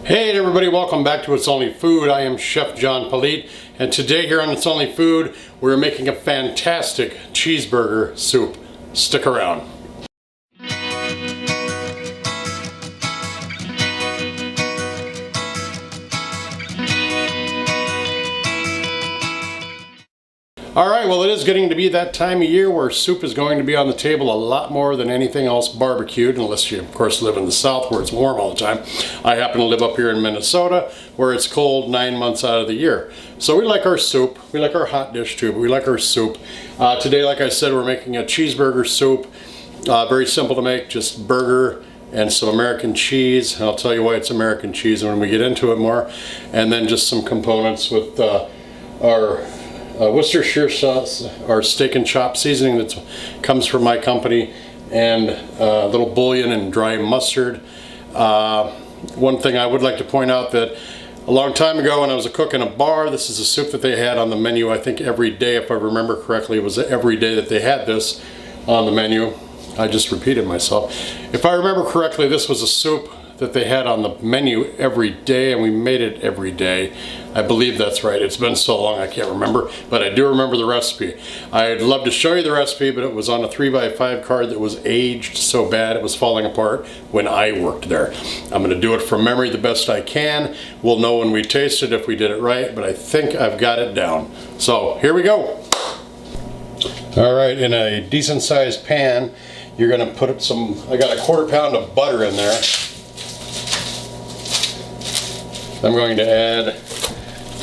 Hey everybody, welcome back to It's Only Food. I am Chef John Politte, and today here on It's Only Food, we're making a fantastic cheeseburger soup. Stick around. Alright, well it is getting to be that time of year where soup is going to be on the table a lot more than anything else barbecued, unless you of course live in the south where it's warm all the time. I happen to live up here in Minnesota where it's cold 9 months out of the year. So we like our soup, we like our hot dish too, but we like our soup. Today, like I said, we're making a cheeseburger soup. Very simple to make, just burger and some American cheese. And I'll tell you why it's American cheese when we get into it more. And then just some components with our Worcestershire sauce, our steak and chop seasoning that comes from my company, and a little bouillon and dry mustard. One thing I would like to point out that a long time ago when I was a cook in a bar, this is a soup that they had on the menu, I think every day, if I remember correctly. It was every day that they had this on the menu. I just repeated myself. If I remember correctly, this was a soup that they had on the menu every day, and we made it every day. I believe that's right. It's been so long I can't remember, but I do remember the recipe. I'd love to show you the recipe, but it was on a 3x5 card that was aged so bad it was falling apart when I worked there. I'm going to do it from memory the best I can. We'll know when we taste it if we did it right, but I think I've got it down. So here we go. All right, in a decent sized pan, you're going to put I got a 1/4 pound of butter in there. I'm going to add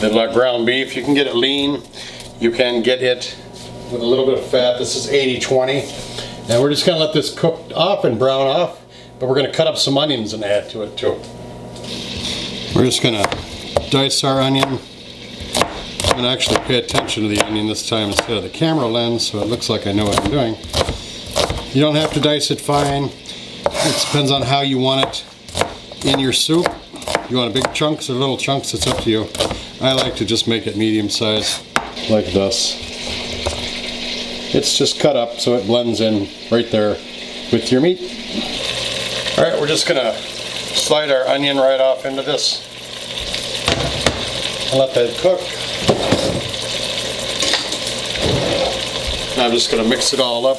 the ground beef. You can get it lean. You can get it with a little bit of fat. This is 80/20. And we're just going to let this cook off and brown off, but we're going to cut up some onions and add to it too. We're just going to dice our onion. I'm going to actually pay attention to the onion this time instead of the camera lens, so it looks like I know what I'm doing. You don't have to dice it fine. It depends on how you want it in your soup. You want big chunks or little chunks, it's up to you. I like to just make it medium size, like this. It's just cut up so it blends in right there with your meat. Alright, we're just gonna slide our onion right off into this and let that cook. Now I'm just gonna mix it all up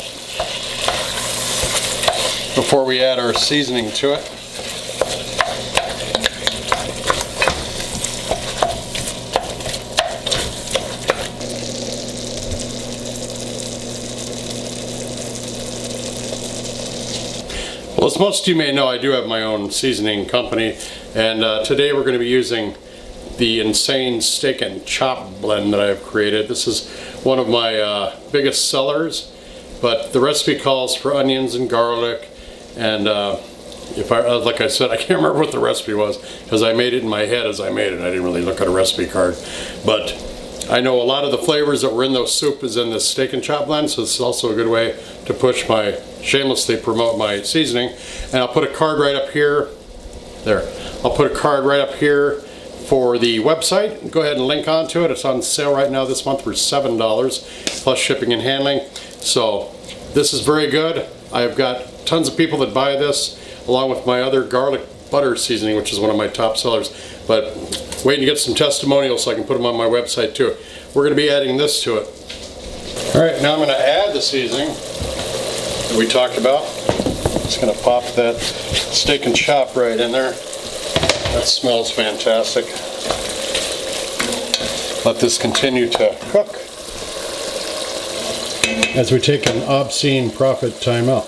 before we add our seasoning to it. Well, as most of you may know, I do have my own seasoning company, and today we're going to be using the insane steak and chop blend that I've created. This is one of my biggest sellers, but the recipe calls for onions and garlic, and like I said, I can't remember what the recipe was because I made it in my head as I made it. I didn't really look at a recipe card, but I know a lot of the flavors that were in those soup is in this steak and chop blend, so it's also a good way to shamelessly promote my seasoning. And I'll put a card right up here. There. I'll put a card right up here for the website. Go ahead and link onto it. It's on sale right now this month for $7 plus shipping and handling. So this is very good. I've got tons of people that buy this along with my other garlic butter seasoning, which is one of my top sellers. But waiting to get some testimonials so I can put them on my website too. We're going to be adding this to it. Alright, now I'm going to add the seasoning that we talked about. Just going to pop that steak and chop right in there. That smells fantastic. Let this continue to cook as we take an obscene profit timeout.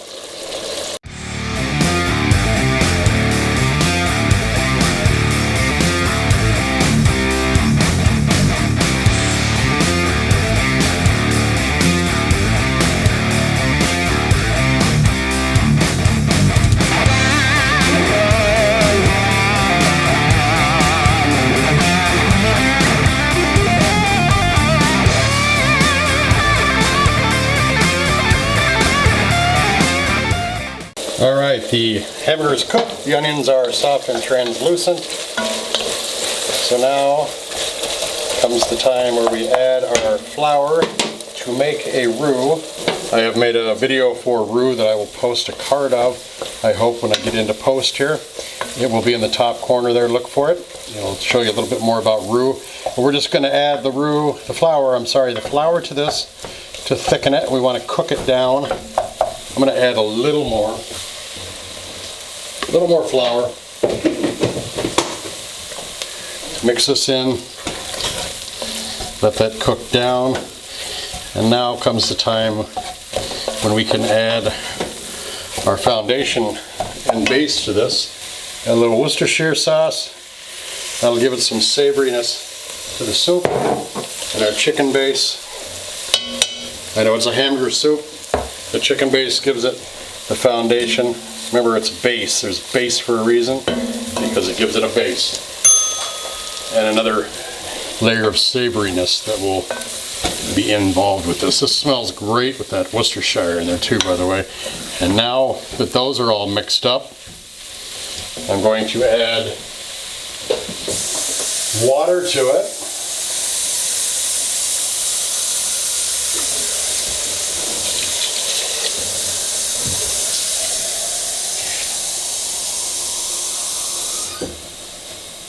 Alright, the hamburger is cooked, the onions are soft and translucent. So now comes the time where we add our flour to make a roux. I have made a video for roux that I will post a card of, I hope, when I get into post here. It will be in the top corner there. Look for it. It'll show you a little bit more about roux. But we're just going to add the flour to this to thicken it. We want to cook it down. I'm going to add a little more flour. Mix this in. Let that cook down. And now comes the time when we can add our foundation and base to this. Add a little Worcestershire sauce. That'll give it some savoriness to the soup. And our chicken base. I know it's a hamburger soup. The chicken base gives it the foundation. Remember, it's base. There's base for a reason, because it gives it a base. And another layer of savoriness that will be involved with this. This smells great with that Worcestershire in there too, by the way. And now that those are all mixed up, I'm going to add water to it.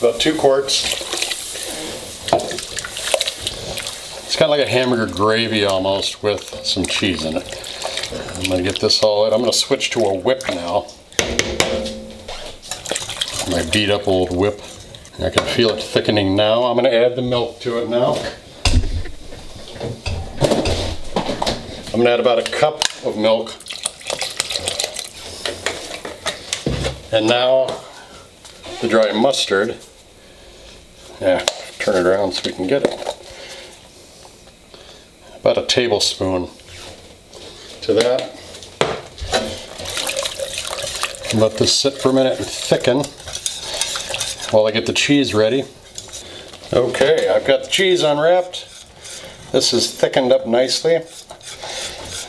About 2 quarts. It's kind of like a hamburger gravy almost with some cheese in it. I'm going to get this all in. I'm going to switch to a whip now. My beat up old whip. I can feel it thickening now. I'm going to add the milk to it now. I'm going to add about a cup of milk. And now the dry mustard. Yeah, turn it around so we can get it. About a tablespoon to that. Let this sit for a minute and thicken while I get the cheese ready. Okay, I've got the cheese unwrapped. This is thickened up nicely.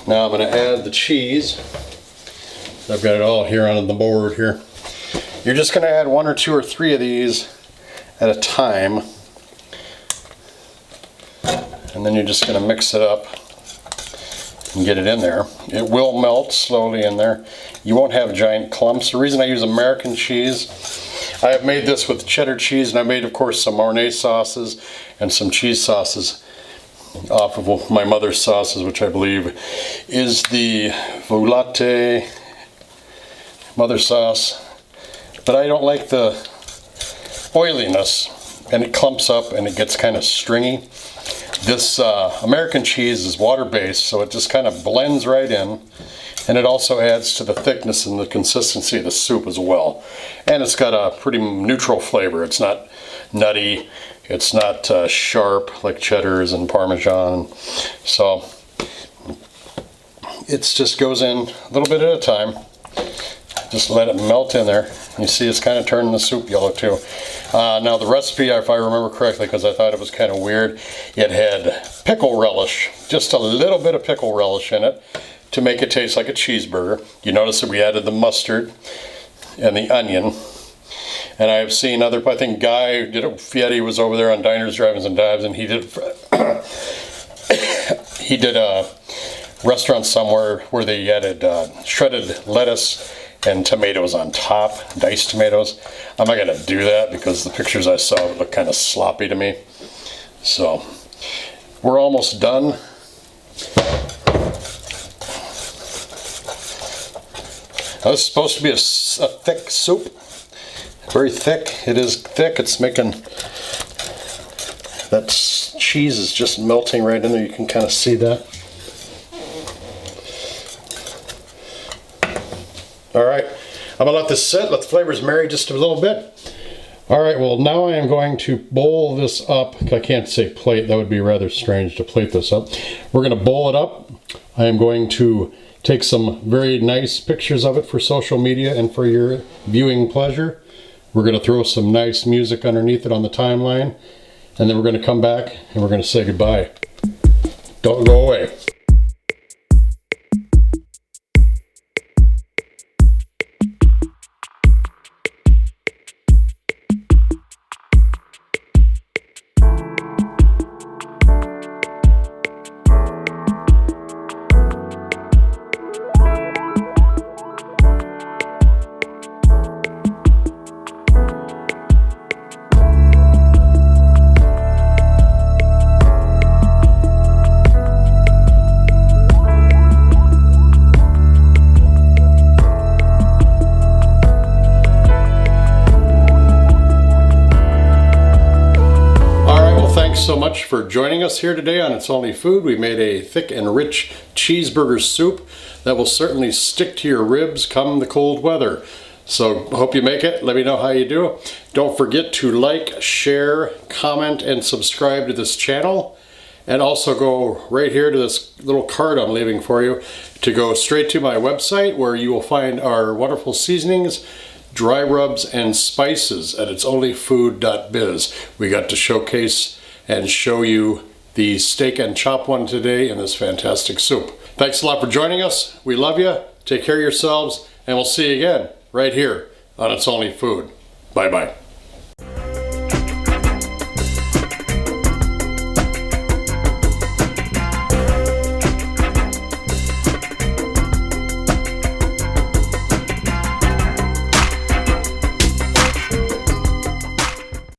Now I'm going to add the cheese. I've got it all here on the board here. You're just going to add 1 or 2 or 3 of these at a time. And then you're just going to mix it up and get it in there. It will melt slowly in there. You won't have giant clumps. The reason I use American cheese, I have made this with cheddar cheese, and I made, of course, some Mornay sauces and some cheese sauces off of my mother's sauces, which I believe is the Politte mother sauce. But I don't like the oiliness, and it clumps up and it gets kind of stringy. This American cheese is water-based, so it just kind of blends right in, and it also adds to the thickness and the consistency of the soup as well. And it's got a pretty neutral flavor. It's not nutty, it's not sharp like cheddars and Parmesan. So it just goes in a little bit at a time. Just let it melt in there. You see it's kind of turning the soup yellow too. Now the recipe, if I remember correctly, because I thought it was kind of weird, it had pickle relish, just a little bit of pickle relish in it to make it taste like a cheeseburger. You notice that we added the mustard and the onion. And I have seen other, I think Guy did it, Fieri was over there on Diners, Drive-Ins and Dives, and he did a restaurant somewhere where they added shredded lettuce and tomatoes on top, diced tomatoes. I'm not gonna do that because the pictures I saw would look kind of sloppy to me. So we're almost done. Now, this is supposed to be a thick soup, very thick. It is thick. It's making, that cheese is just melting right in there. You can kind of see that. All right, I'm gonna let this sit, let the flavors marry just a little bit. All right, well now I am going to bowl this up. I can't say plate, that would be rather strange to plate this up. We're gonna bowl it up. I am going to take some very nice pictures of it for social media and for your viewing pleasure. We're gonna throw some nice music underneath it on the timeline, and then we're gonna come back and we're gonna say goodbye. Don't go away. thanks so much for joining us here today on It's Only Food. We made a thick and rich cheeseburger soup that will certainly stick to your ribs come the cold weather. So hope you make it. Let me know how you do. Don't forget to like, share, comment, and subscribe to this channel. And also go right here to this little card I'm leaving for you to go straight to my website where you will find our wonderful seasonings, dry rubs, and spices at itsonlyfood.biz. We got to showcase and show you the steak and chop one today in this fantastic soup. Thanks a lot for joining us. We love you. Take care of yourselves, and we'll see you again right here on It's Only Food. Bye-bye.